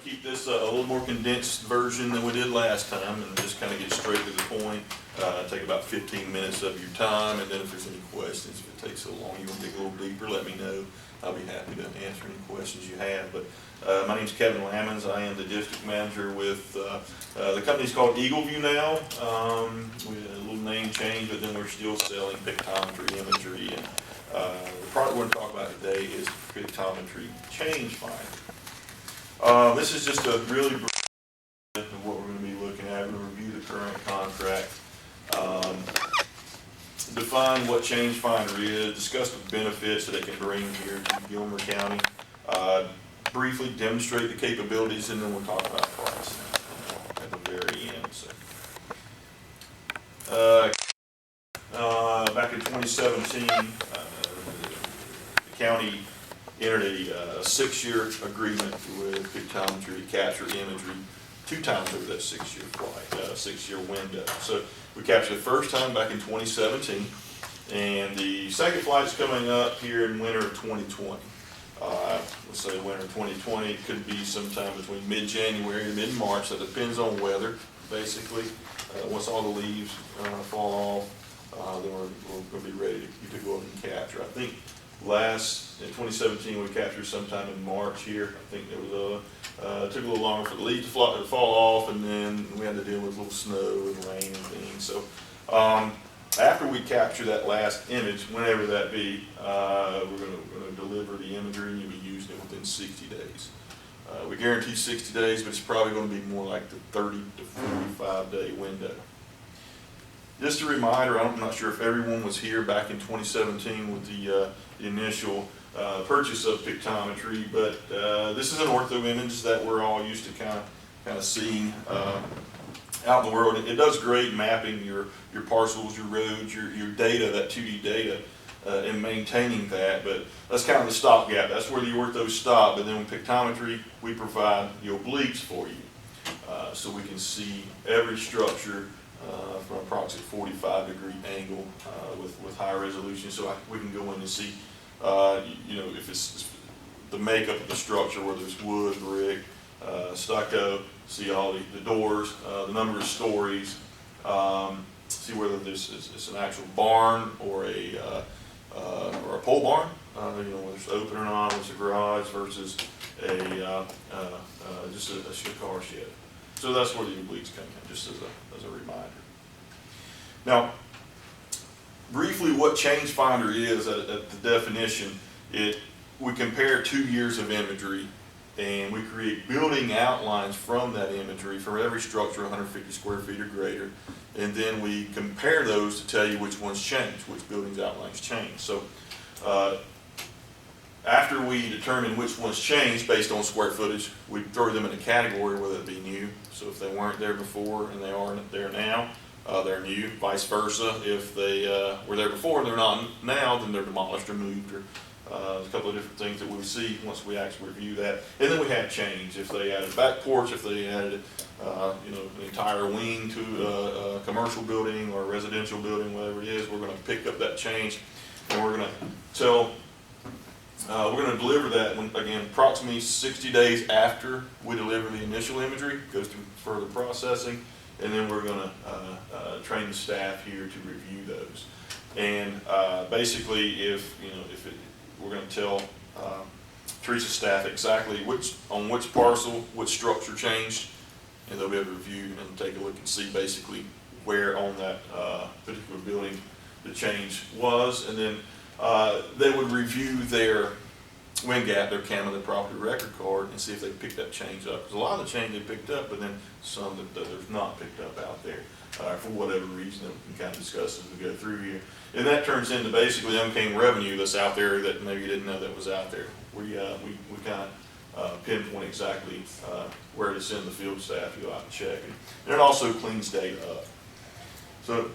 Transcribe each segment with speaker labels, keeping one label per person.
Speaker 1: to keep this a little more condensed version than we did last time and just kind of get straight to the point. Take about 15 minutes of your time, and then if there's any questions, if it takes so long, you want to dig a little deeper, let me know. I'll be happy to answer any questions you have. But my name's Kevin Lammons. I am the district manager with the company's called Eagleview now. We had a little name change, but then we're still selling pictometry imagery. And the product we're going to talk about today is Pictometry Change Finder. This is just a really brief of what we're going to be looking at. We're going to review the current contract, define what Change Finder is, discuss the benefits that it can bring here to Gilmer County, briefly demonstrate the capabilities, and then we'll talk about pricing at the very end. Back in 2017, the county entered a 6-year agreement with Pictometry to capture imagery 2 times over that 6-year flight, 6-year window. So we captured the first time back in 2017, and the second flight is coming up here in winter of 2020. Let's say winter of 2020, it could be sometime between mid-January and mid-March. That depends on weather, basically. Once all the leaves fall off, then we're going to be ready to go up and capture. I think in 2017 we captured sometime in March here. I think there was it took a little longer for the leaves to fall off, and then we had to deal with a little snow and rain and things. So after we capture that last image, whenever that be, we're going to deliver the imagery, and you'll be using it within 60 days. We guarantee 60 days, but it's probably going to be more like the 30 to 45 day window. Just a reminder, I'm not sure if everyone was here back in 2017 with the initial purchase of Pictometry, but this is an ortho image that we're all used to kind of seeing out in the world. It does great mapping your parcels, your roads, your data, that 2D data, and maintaining that. But that's kind of the stopgap. That's where the orthos stop. But then with Pictometry, we provide the obliques for you, so we can see every structure from an approximate 45-degree angle with high resolution. So we can go in and see, if it's the makeup of the structure, whether it's wood, brick, stucco, see all the doors, the number of stories, see whether it's an actual barn or a pole barn, whether it's open or not, whether it's a garage versus just a car shed. So that's where the obliques come in, just as a reminder. Now, briefly, what Change Finder is at the definition, we compare 2 years of imagery, and we create building outlines from that imagery for every structure 150 square feet or greater, and then we compare those to tell you which ones change, which buildings outlines change. So after we determine which ones change based on square footage, we throw them in a category, whether it be new. So if they weren't there before and they aren't there now, they're new. Vice versa, if they were there before and they're not now, then they're demolished or moved. Or there's a couple of different things that we'll see once we actually review that. And then we have change. If they added a back porch, if they added an entire wing to a commercial building or a residential building, whatever it is, we're going to pick up that change, and we're going to deliver that again approximately 60 days after we deliver the initial imagery. Goes through further processing, and then we're going to train the staff here to review those. And basically, we're going to tell Teresa's staff exactly on which parcel, which structure changed, and they'll be able to review and take a look and see basically where on that particular building the change was, and then they would review their WinGap, their CAMA, their property record card, and see if they picked that change up. Because a lot of the change they picked up, but then some that there's not picked up out there for whatever reason that we can kind of discuss as we go through here. And that turns into basically unclaimed revenue that's out there that maybe you didn't know that was out there. We kind of pinpoint exactly where to send the field staff to go out and check. And it also cleans data up. So,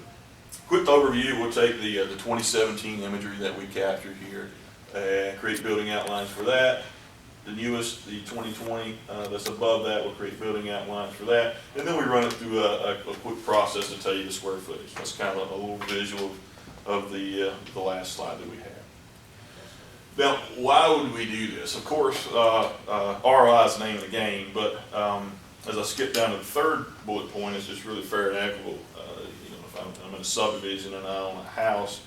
Speaker 1: quick overview, we'll take the 2017 imagery that we captured here and create building outlines for that. The newest, the 2020, that's above that, we'll create building outlines for that. And then we run it through a quick process to tell you the square footage. That's kind of a little visual of the last slide that we had. Now, why would we do this? Of course, ROI is the name of the game, but as I skip down to the third bullet point, it's just really fair and equitable. If I'm in a subdivision and I own a house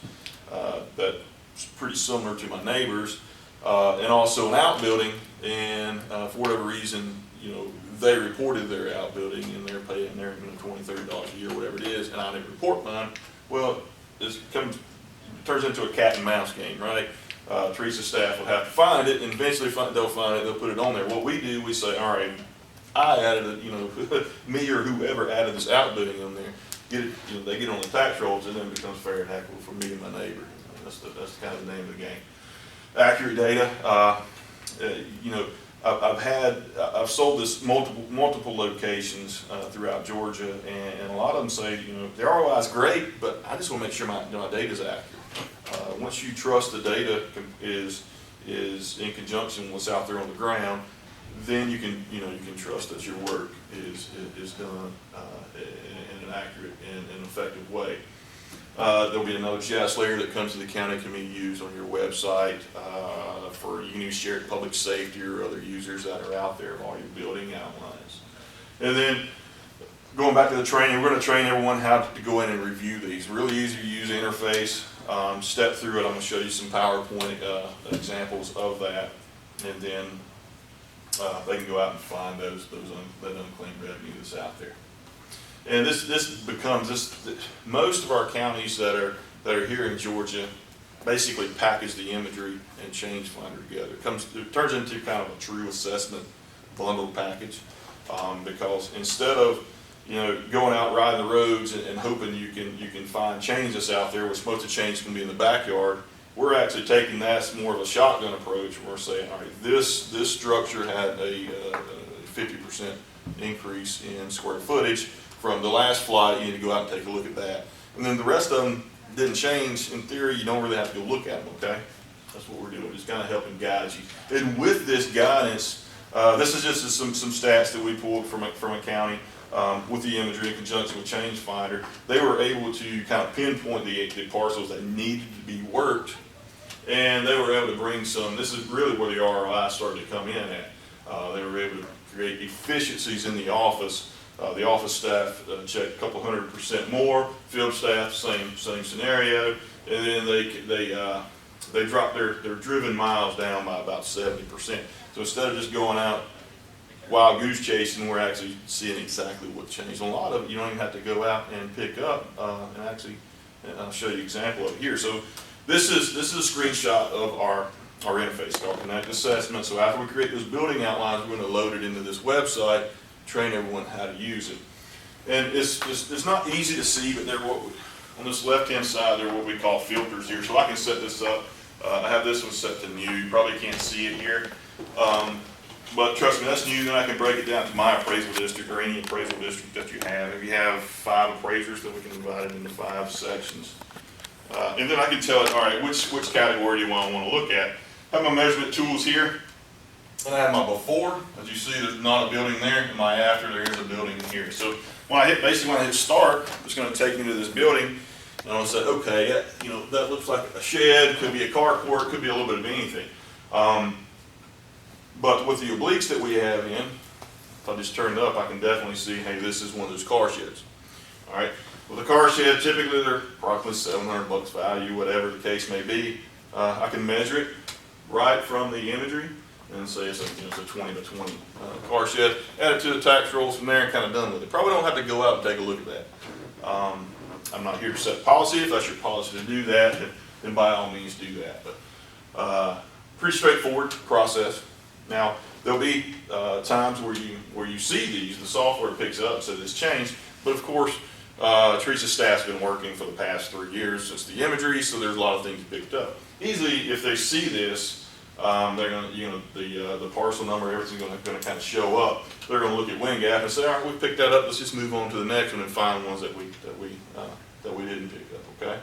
Speaker 1: that's pretty similar to my neighbor's, and also an outbuilding, and for whatever reason, they reported their outbuilding and they're paying their $20, $30 a year, whatever it is, and I didn't report mine. Well, it turns into a cat and mouse game, right? Teresa's staff will have to find it, and eventually they'll find it, they'll put it on there. What we do, we say, all right, I added it, me or whoever added this outbuilding on there, get it, they get on the tax rolls, and then it becomes fair and equitable for me and my neighbor. That's kind of the name of the game. Accurate data. I've sold this multiple locations throughout Georgia, and a lot of them say, the ROI is great, but I just want to make sure my data is accurate. Once you trust the data is in conjunction with what's out there on the ground, then you can trust that your work is done in an accurate and effective way. There'll be another GIS layer that comes to the county, can be used on your website for you can use share it public safety or other users that are out there of all your building outlines. And then going back to the training, we're going to train everyone how to go in and review these. Really easy to use interface. Step through it. I'm going to show you some PowerPoint examples of that, and then they can go out and find that unclaimed revenue that's out there. And this becomes most of our counties that are here in Georgia basically package the imagery and change finder together. It turns into kind of a true assessment bundled package, because instead of going out riding the roads and hoping you can find change that's out there, which most of the change can be in the backyard, we're actually taking that more of a shotgun approach. We're saying, all right, this structure had a 50% increase in square footage from the last flight. You need to go out and take a look at that. And then the rest of them didn't change. In theory, you don't really have to go look at them, okay? That's what we're doing, just kind of helping guide you. And with this guidance, this is just some stats that we pulled from a county with the imagery in conjunction with Change Finder. They were able to kind of pinpoint the parcels that needed to be worked, and they were able to bring some, this is really where the ROI started to come in at. They were able to create efficiencies in the office. The office staff checked a couple 100% more. Field staff, same scenario, and then they dropped their driven miles down by about 70%. So instead of just going out wild goose chasing, we're actually seeing exactly what changed. A lot of it you don't even have to go out and pick up, and I'll show you an example of it here. So this is a screenshot of our interface called Connect Assessment. So after we create those building outlines, we're going to load it into this website, train everyone how to use it. And it's not easy to see, but on this left-hand side, there are what we call filters here. So I can set this up. I have this one set to new. You probably can't see it here. But trust me, that's new. Then I can break it down to my appraisal district or any appraisal district that you have. If you have 5 appraisers, then we can divide it into 5 sections. And then I can tell it, all right, which category do you want to look at? I have my measurement tools here. And I have my before. As you see, there's not a building there. And my after, there is a building in here. So when I hit start, it's going to take me to this building. And I'll say, okay, that looks like a shed, could be a carport, could be a little bit of anything. But with the obliques that we have in, if I just turn it up, I can definitely see, hey, this is one of those car sheds. All right. With a car shed, typically they're approximately $700 value, whatever the case may be. I can measure it right from the imagery and say it's a 20 by 20 car shed. Add it to the tax rolls from there and kind of done with it. Probably don't have to go out and take a look at that. I'm not here to set policy. If that's your policy to do that, then by all means do that. But pretty straightforward process. Now there'll be times where you see these, the software picks up, so this changed. But of course, Teresa's staff's been working for the past 3 years since the imagery, so there's a lot of things picked up. Easily, if they see this, they're going to, the parcel number, everything's going to kind of show up. They're going to look at WinGap and say, all right, we picked that up. Let's just move on to the next one and find ones that we didn't pick up. Okay.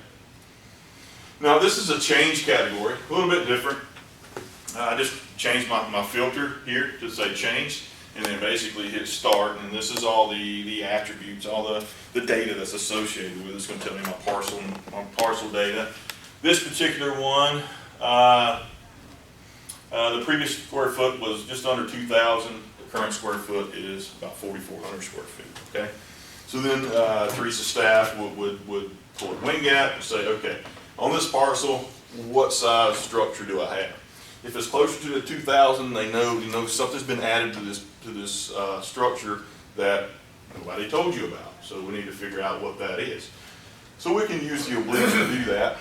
Speaker 1: Now this is a change category, a little bit different. I just changed my filter here to say change, and then basically hit start. And this is all the attributes, all the data that's associated with it. It's going to tell me my parcel data. This particular one. The previous square foot was just under 2,000. The current square foot is about 4,400 square feet, okay? So then Teresa's staff would pull a wing gap and say, okay, on this parcel, what size structure do I have? If it's closer to the 2,000, they know something's been added to this structure that nobody told you about. So we need to figure out what that is. So we can use the obliques to do that.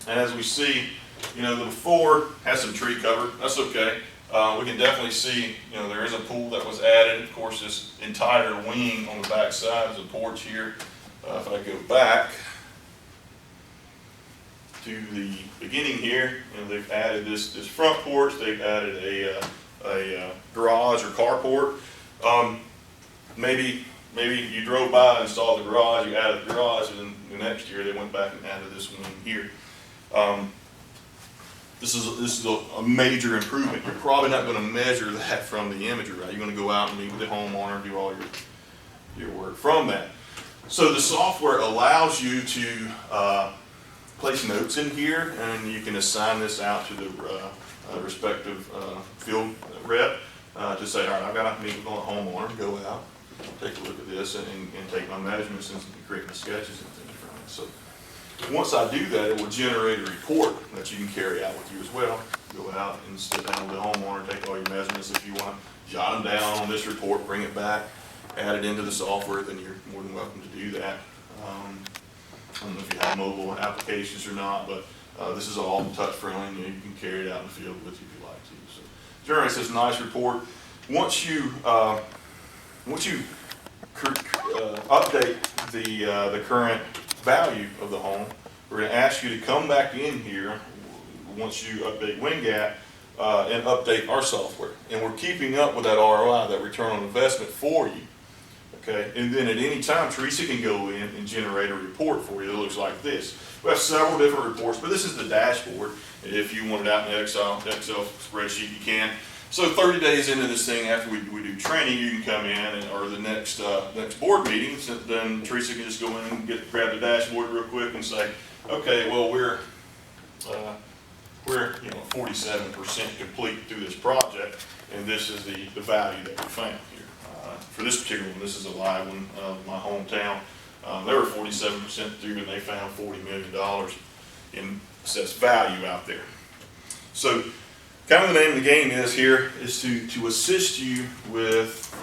Speaker 1: And as we see, the before has some tree cover. That's okay. We can definitely see, there is a pool that was added. Of course, this entire wing on the back side is a porch here. If I go back to the beginning here, they've added this front porch. They've added a garage or carport. Maybe you drove by and saw the garage. You added the garage, and then the next year they went back and added this wing here. This is a major improvement. You're probably not going to measure that from the imagery, right? You're going to go out and meet with the homeowner, do all your work from that. So the software allows you to place notes in here, and you can assign this out to the respective field rep to say, all right, I've got to meet with the homeowner, go out, take a look at this, and take my measurements and create my sketches and things from it. So once I do that, it will generate a report that you can carry out with you as well. Go out and sit down with the homeowner, take all your measurements. If you want to jot them down on this report, bring it back, add it into the software, then you're more than welcome to do that. I don't know if you have mobile applications or not, but this is all touch friendly, and you can carry it out in the field with you if you like to. So generates this nice report. Once you update the current value of the home, we're going to ask you to come back in here once you update WinGap and update our software. And we're keeping up with that ROI, that return on investment for you. Okay, and then at any time, Teresa can go in and generate a report for you that looks like this. We have several different reports, but this is the dashboard. If you want it out in the Excel spreadsheet, you can. So 30 days into this thing, after we do training, you can come in, or the next board meeting, so then Teresa can just go in and grab the dashboard real quick and say, okay, well, we're 47% complete through this project, and this is the value that we found here. For this particular one, this is a live one of my hometown. They were 47% through, and they found $40 million in assessed value out there. So kind of the name of the game is to assist you with,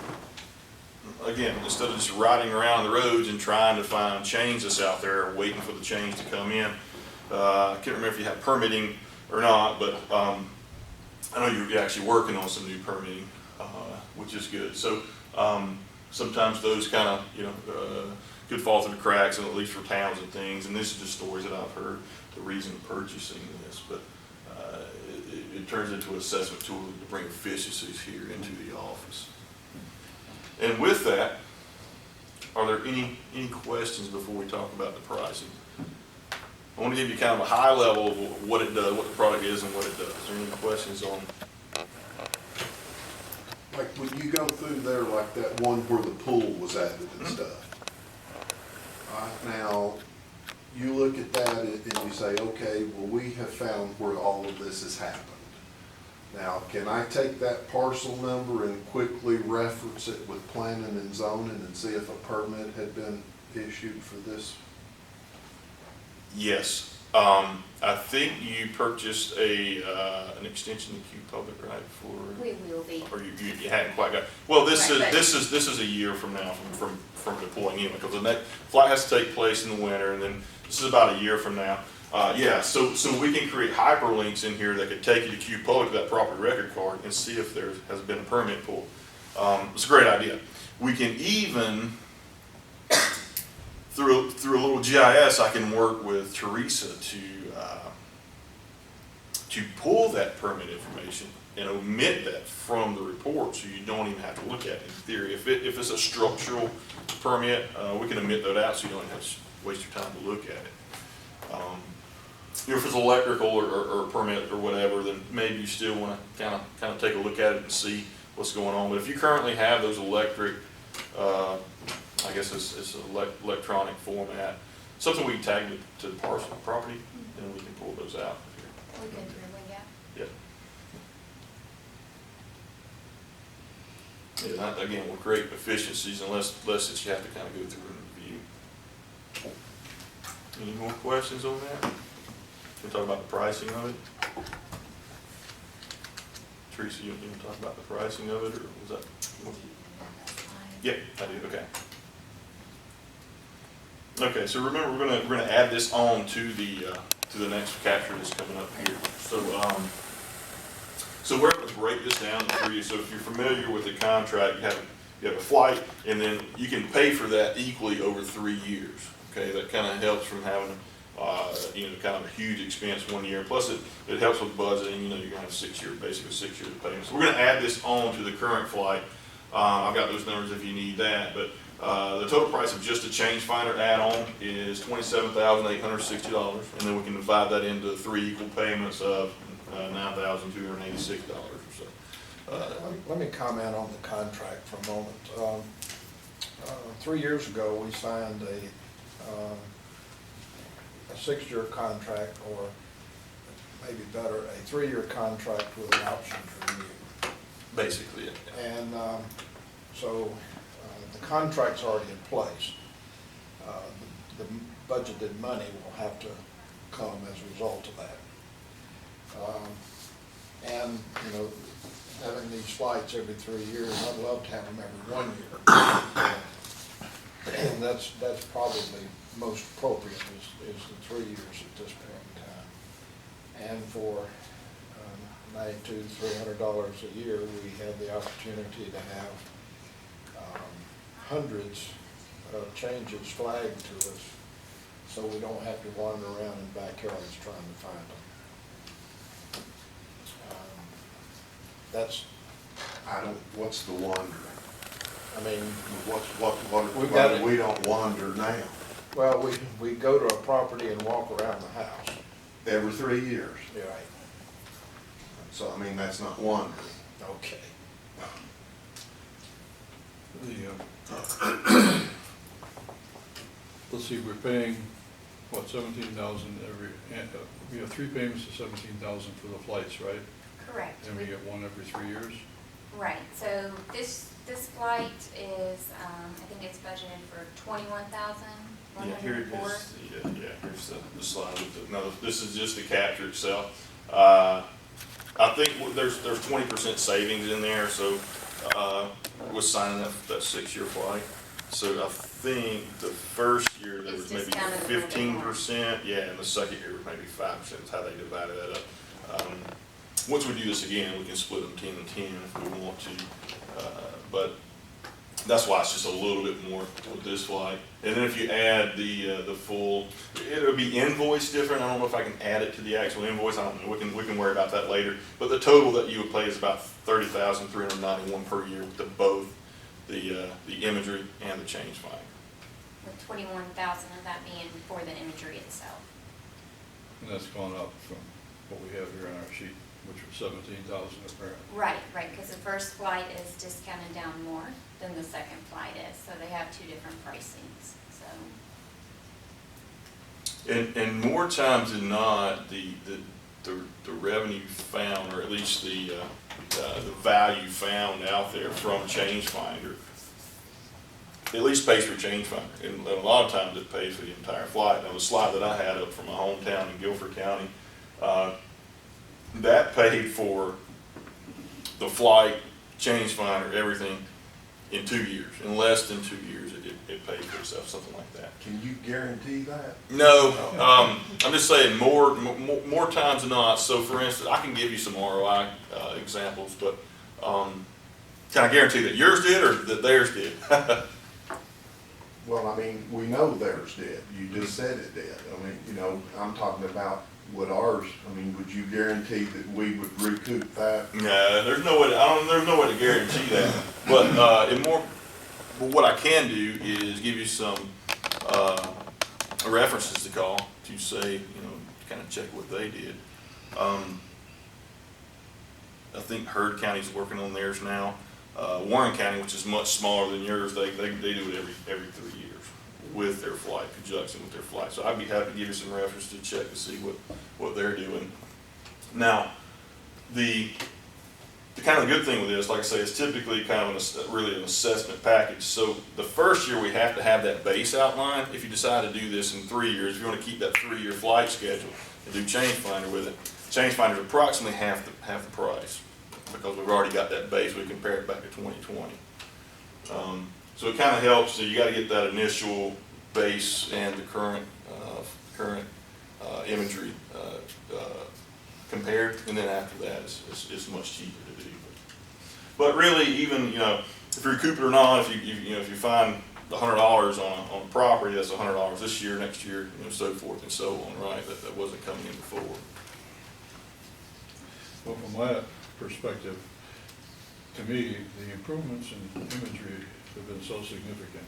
Speaker 1: again, instead of just riding around the roads and trying to find change that's out there, or waiting for the change to come in. I can't remember if you have permitting or not, but I know you're actually working on some new permitting, which is good. So sometimes those kind of, could fall through the cracks, and at least for towns and things. And this is just stories that I've heard, the reason of purchasing this. But it turns into an assessment tool to bring efficiencies here into the office. And with that, are there any questions before we talk about the pricing? I want to give you kind of a high level of what it does, what the product is, and what it does. Are there any questions on?
Speaker 2: Like when you go through there, like that one where the pool was added and stuff. Now, you look at that and you say, okay, well, we have found where all of this has happened. Now, can I take that parcel number and quickly reference it with planning and zoning and see if a permit had been issued for this?
Speaker 1: Yes. I think you purchased an extension to Q Public, right?
Speaker 3: We will be.
Speaker 1: Or you hadn't quite got. Well, this
Speaker 3: Right,
Speaker 1: is a year from now from deploying in, because the next flight has to take place in the winter, and then this is about a year from now. Yeah, so we can create hyperlinks in here that could take you to Q Public, that property record card, and see if there has been a permit pulled. It's a great idea. We can even, through a little GIS, I can work with Teresa to pull that permit information and omit that from the report, so you don't even have to look at it in theory. If it's a structural permit, we can omit that out so you don't have to waste your time to look at it. If it's electrical or permit or whatever, then maybe you still want to kind of take a look at it and see what's going on. But if you currently have those electric, I guess it's an electronic format, something we can tag to the parcel property, and we can pull those out here.
Speaker 3: We can do a wing gap.
Speaker 1: Yeah. Yeah, that, again, will create efficiencies unless that you have to kind of go through and review. Any more questions on that? Can we talk about the pricing of it? Teresa, you want to talk about the pricing of it, or was that? Yeah, I do, okay. Okay, so remember, we're gonna add this on to the next capture that's coming up here. So we're going to break this down to three. So if you're familiar with the contract, you have a flight, and then you can pay for that equally over 3 years. Okay, that kind of helps from having kind of a huge expense 1 year. Plus it helps with budgeting. You know, you're gonna have basically 6 years of payment. So we're gonna add this on to the current flight. I've got those numbers if you need that, but the total price of just a change finder add-on is $27,860, and then we can divide that into 3 equal payments of $9,286 or so.
Speaker 3: Let me comment on the contract for a moment. 3 years ago, we signed a 6-year contract, or maybe better, a 3-year contract with an option to renew.
Speaker 1: Basically, yeah.
Speaker 3: And so the contract's already in place. The budgeted money will have to come as a result of that. And, you know, having these flights every 3 years, I'd love to have them every 1 year. And that's probably most appropriate is the 3 years at this point in time. And for $300 a year, we have the opportunity to have hundreds of changes flagged to us, so we don't have to wander around in backyards trying to find them.
Speaker 2: What's the wandering?
Speaker 3: I mean,
Speaker 2: We don't wander now.
Speaker 3: well, we go to a property and walk around the house.
Speaker 2: Every 3 years.
Speaker 3: Right.
Speaker 2: So, I mean, that's not wandering.
Speaker 3: Okay.
Speaker 4: Let's see, we're paying, what, 17,000 every, we have 3 payments of 17,000 for the flights, right?
Speaker 5: Correct.
Speaker 4: And we get one every 3 years?
Speaker 5: Right, so this flight is, I think it's budgeted for
Speaker 1: Yeah, here it
Speaker 5: $21,104.
Speaker 1: is. Yeah, here's the slide. No, this is just the capture itself. I think there's 20% savings in there, so we're signing up that 6-year flight. So I think the first year there was maybe
Speaker 5: discounted a little bit more.
Speaker 1: 15%, yeah, and the second year was maybe 5%, is how they divided that up. Once we do this again, we can split them 10 and 10 if we want to, but that's why it's just a little bit more with this flight. And then if you add the full, it'll be invoiced different. I don't know if I can add it to the actual invoice. I don't know. We can worry about that later. But the total that you would pay is about $30,391 per year with both the imagery and the change finder.
Speaker 5: With $21,000 of that being for the imagery itself.
Speaker 4: And that's gone up from what we have here on our sheet, which was 17,000 apparently.
Speaker 5: Right, because the first flight is discounted down more than the second flight is, so they have 2 different pricings, so.
Speaker 1: And more times than not, the revenue found, or at least the value found out there from change finder, at least pays for change finder, and a lot of times it pays for the entire flight. Now the slide that I had up from my hometown in Guilford County, that paid for the flight, change finder, everything in 2 years. In less than 2 years, it paid for itself, something like that.
Speaker 2: Can you guarantee that?
Speaker 1: No, I'm just saying more times than not. So for instance, I can give you some ROI examples, but can I guarantee that yours did or that theirs did?
Speaker 2: Well, I mean, we know theirs did. You just said it did. I mean, you know, I'm talking about what ours, I mean, would you guarantee that we would recoup that?
Speaker 1: No, there's no way. There's no way to guarantee that. But what I can do is give you some references to call to say, kind of check what they did. I think Heard County's working on theirs now. Warren County, which is much smaller than yours, they do it every 3 years with their flight, conjunction with their flight. So I'd be happy to give you some reference to check to see what they're doing. Now, the kind of good thing with this, like I say, it's typically kind of really an assessment package. So the first year we have to have that base outline. If you decide to do this in 3 years, if you want to keep that 3-year flight schedule and do change finder with it, change finder is approximately half the price because we've already got that base. We compare it back to 2020. So it kind of helps. So you got to get that initial base and the current imagery compared, and then after that it's much cheaper to do. But really, even if you recoup it or not, if you find $100 on a property, that's $100 this year, next year, so forth and so on, right? That wasn't coming in before.
Speaker 4: Well, from my perspective, to me, the improvements in imagery have been so significant,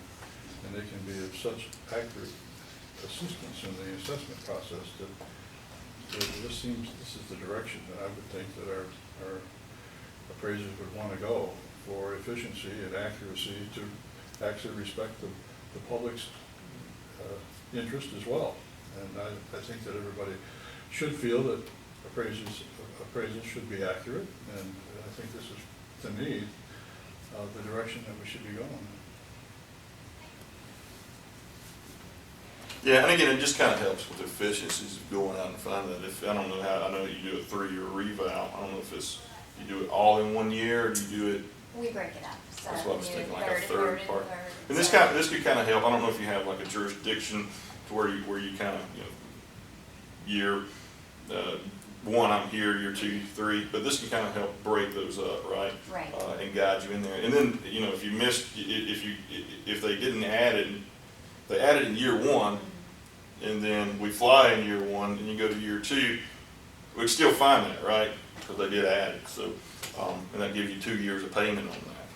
Speaker 4: and they can be of such accurate assistance in the assessment process that this is the direction that I would think that our appraisers would want to go for efficiency and accuracy to actually respect the public's interest as well. And I think that everybody should feel that appraisals should be accurate, and I think this is, to me, the direction that we should be going.
Speaker 1: Yeah, and again, it just kind of helps with efficiencies of going out and finding that. If I don't know how, I know you do a 3-year revow. I don't know if you do it all in 1 year or do you do it.
Speaker 5: We break it up, so
Speaker 1: That's what I was
Speaker 5: we do
Speaker 1: thinking, like a
Speaker 5: third,
Speaker 1: third
Speaker 5: and
Speaker 1: part.
Speaker 5: third.
Speaker 1: And this could kind of help. I don't know if you have like a jurisdiction to where you kind of year 1 I'm here, year 2, 3, but this can kind of help break those up, right?
Speaker 5: Right.
Speaker 1: And guide you in there. And then if you missed, if they didn't add it, they added in year 1. And then we fly in year 1, and you go to year 2, we'd still find that, right? Because they did add it. So, and that gives you 2 years of payment on that.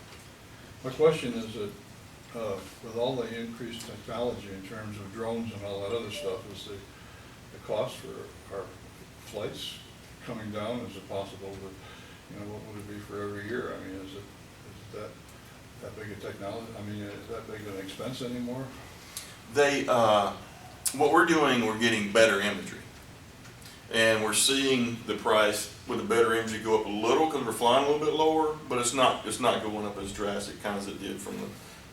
Speaker 4: My question is that with all the increased technology in terms of drones and all that other stuff, is the cost for our flights coming down? Is it possible that, what would it be for every year? I mean, is that big a technology? I mean, is that big an expense anymore?
Speaker 1: What we're doing, we're getting better imagery. And we're seeing the price with the better imagery go up a little because we're flying a little bit lower, but it's not going up as drastic kind of as it did from the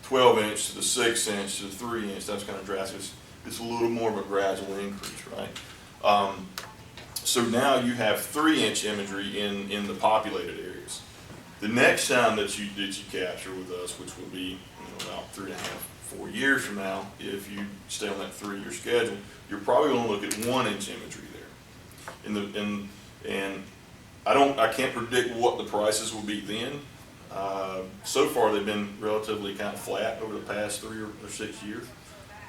Speaker 1: 12-inch to the 6-inch to the 3-inch. That's kind of drastic. It's a little more of a gradual increase, right? So now you have 3-inch imagery in the populated areas. The next time that you capture with us, which will be about 3.5, 4 years from now, if you stay on that 3-year schedule, you're probably going to look at 1-inch imagery there. And I can't predict what the prices will be then. So far, they've been relatively kind of flat over the past 3 or 6 years.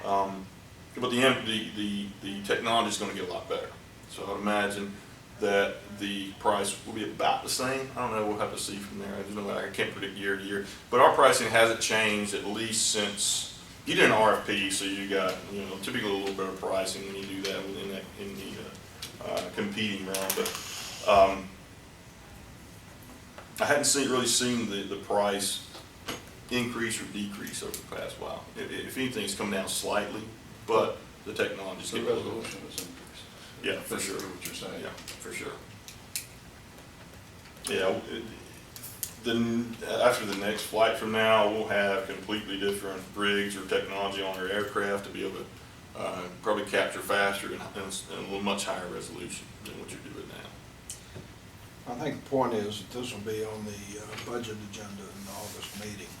Speaker 1: But the technology is going to get a lot better. So I would imagine that the price will be about the same. I don't know, we'll have to see from there. I can't predict year to year. But our pricing hasn't changed at least since you did an RFP, so you got typically a little better pricing when you do that in the competing round. But I hadn't really seen the price increase or decrease over the past while. If anything, it's come down slightly, but the technology's
Speaker 4: The
Speaker 1: getting a little bit.
Speaker 4: resolution is increased.
Speaker 1: Yeah, for
Speaker 4: That's
Speaker 1: sure.
Speaker 4: what you're saying.
Speaker 1: Yeah, for sure. Yeah, then after the next flight from now, we'll have completely different rigs or technology on our aircraft to be able to probably capture faster and a little much higher resolution than what you're doing now.
Speaker 3: I think the point is that this will be on the budget agenda in the August meeting.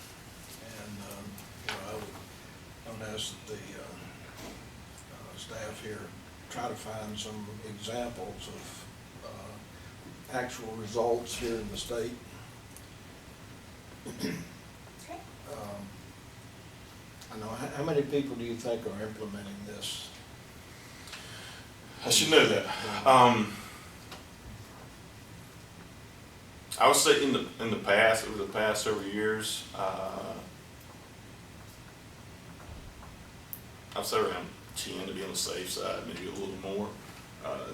Speaker 3: And, I would ask that the staff here try to find some examples of actual results here in the state.
Speaker 5: Okay.
Speaker 3: I know, how many people do you think are implementing this?
Speaker 1: I should know that. I would say in the past, over the past several years, I'd say around 10 to be on the safe side, maybe a little more.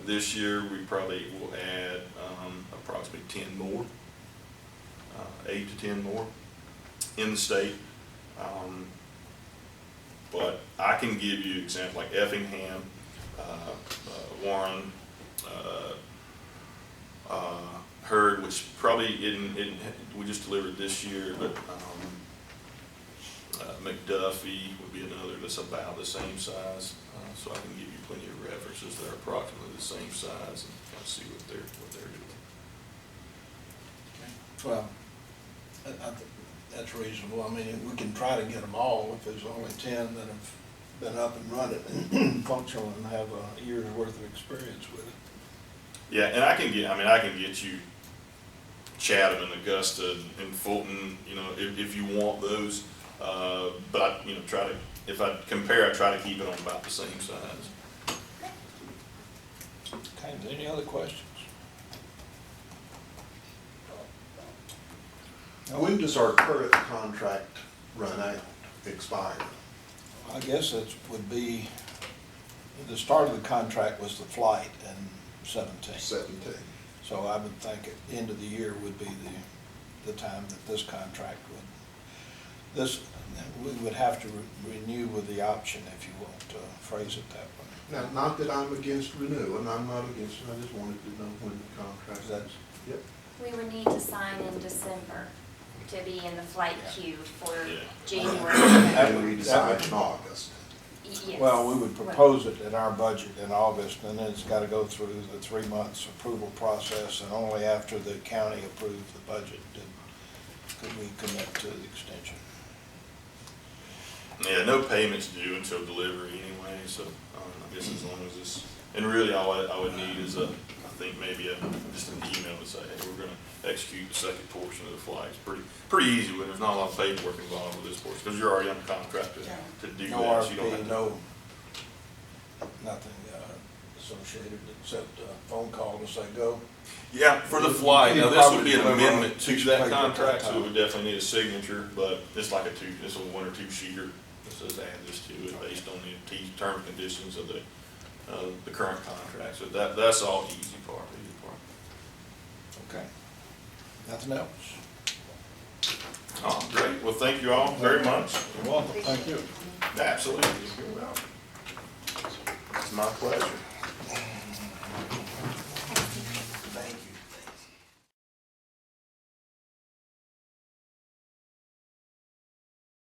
Speaker 1: This year, we probably will add approximately 10 more, 8 to 10 more in the state. But I can give you examples like Effingham, Warren, heard, which probably we just delivered this year, but, McDuffie would be another that's about the same size. So I can give you plenty of references that are approximately the same size and kind of see what they're doing.
Speaker 3: Well, that's reasonable. I mean, we can try to get them all if there's only 10 that have been up and running and functional and have a year's worth of experience with it.
Speaker 1: Yeah, and I can get you Chatham and Augusta and Fulton, if you want those. But if I compare, I try to keep it on about the same size.
Speaker 3: Okay, any other questions?
Speaker 2: When does our current contract run out, expire?
Speaker 3: I guess it would be, the start of the contract was the flight in 17.
Speaker 2: 17.
Speaker 3: So I would think at the end of the year would be the time that this contract would, we would have to renew with the option, if you want to phrase it that way.
Speaker 2: Now, not that I'm against renewing, I'm not against it, I just wanted to know when the contract
Speaker 3: That's-
Speaker 2: Yep.
Speaker 5: We would need to sign in December to be in the flight queue for January.
Speaker 2: And we decide in August.
Speaker 5: Yes.
Speaker 3: Well, we would propose it in our budget in August, and then it's got to go through the 3 months approval process, and only after the county approves the budget could we commit to the extension.
Speaker 1: Yeah, no payments due until delivery anyway, so I guess as long as this, and really all I would need is just an email to say, hey, we're gonna execute the second portion of the flight. It's pretty easy when there's not a lot of paperwork involved with this portion, because you're already under contract to do
Speaker 3: No
Speaker 1: that, so you don't have
Speaker 3: RFP,
Speaker 1: to.
Speaker 3: no, nothing associated except a phone call to say go.
Speaker 1: Yeah, for the flight, now this would be an
Speaker 3: Probably deliver
Speaker 1: amendment to
Speaker 3: piece of
Speaker 1: that
Speaker 3: paper at
Speaker 1: contract,
Speaker 3: that
Speaker 1: so
Speaker 3: time.
Speaker 1: we would definitely need a signature, but it's like it's a 1 or 2 sheeter that says add this to it based on the terms and conditions of the current contract, so that's all easy part.
Speaker 3: Okay. Nothing else?
Speaker 1: Oh, great, well, thank you all very much.
Speaker 3: You're welcome. Thank you.
Speaker 1: Absolutely. It's my pleasure.